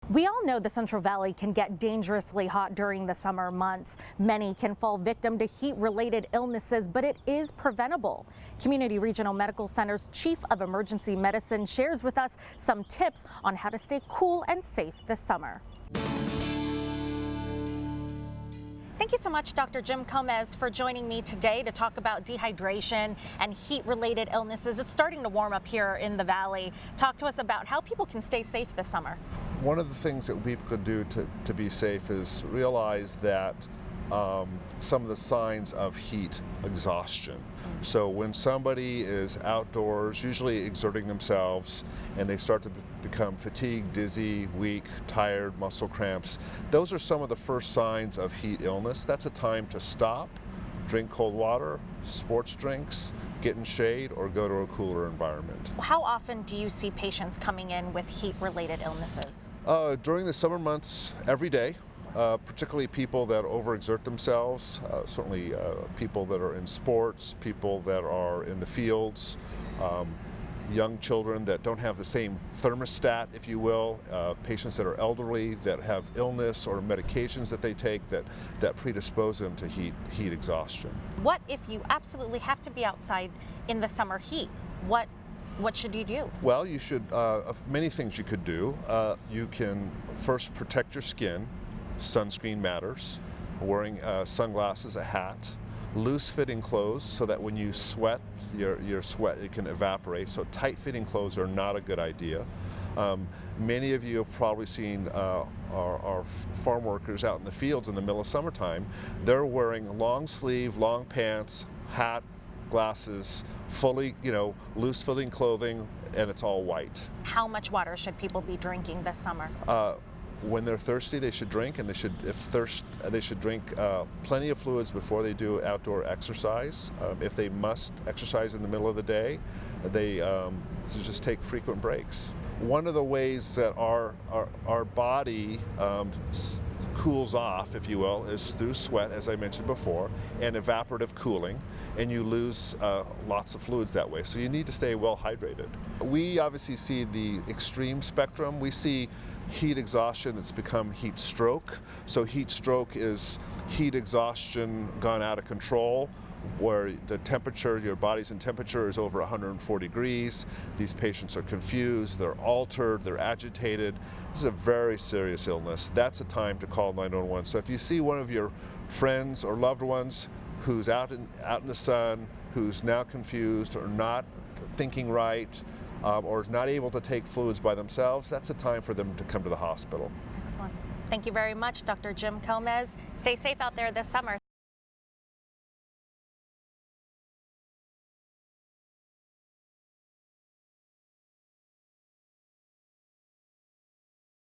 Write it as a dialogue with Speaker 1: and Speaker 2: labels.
Speaker 1: We all know the Central Valley can get dangerously hot during the summer months. Many can fall victim to heat-related illnesses, but it is preventable. Community Regional Medical Center's Chief of Emergency Medicine shares with us some tips on how to stay cool and safe this summer. Thank you so much, Dr. Jim Gomez, for joining me today to talk about dehydration and heat-related illnesses. It's starting to warm up here in the Valley. Talk to us about how people can stay safe this summer.
Speaker 2: One of the things that people could do to be safe is realize that some of the signs of heat exhaustion. So when somebody is outdoors, usually exerting themselves, and they start to become fatigued, dizzy, weak, tired, muscle cramps, those are some of the first signs of heat illness. That's a time to stop, drink cold water, sports drinks, get in shade, or go to a cooler environment.
Speaker 1: How often do you see patients coming in with heat-related illnesses?
Speaker 2: During the summer months, every day. Particularly people that overexert themselves, certainly people that are in sports, people that are in the fields, young children that don't have the same thermostat, if you will, patients that are elderly, that have illness or medications that they take that predispose them to heat exhaustion.
Speaker 1: What if you absolutely have to be outside in the summer heat? What should you do?
Speaker 2: Well, you should, many things you could do. You can first protect your skin. Sunscreen matters, wearing sunglasses, a hat, loose-fitting clothes so that when you sweat, your sweat, it can evaporate. So tight-fitting clothes are not a good idea. Many of you have probably seen our farm workers out in the fields in the middle of summertime. They're wearing long sleeve, long pants, hat, glasses, fully, loose-fitting clothing, and it's all white.
Speaker 1: How much water should people be drinking this summer?
Speaker 2: When they're thirsty, they should drink, and they should drink plenty of fluids before they do outdoor exercise. If they must exercise in the middle of the day, they should just take frequent breaks. One of the ways that our body cools off, if you will, is through sweat, as I mentioned before, and evaporative cooling, and you lose lots of fluids that way. So you need to stay well hydrated. We obviously see the extreme spectrum. We see heat exhaustion that's become heat stroke. So heat stroke is heat exhaustion gone out of control, where the temperature, your body's temperature is over 140 degrees. These patients are confused, they're altered, they're agitated. This is a very serious illness. That's a time to call 911. So if you see one of your friends or loved ones who's out in the sun, who's now confused or not thinking right, or is not able to take fluids by themselves, that's a time for them to come to the hospital.
Speaker 1: Excellent. Thank you very much, Dr. Jim Gomez. Stay safe out there this summer.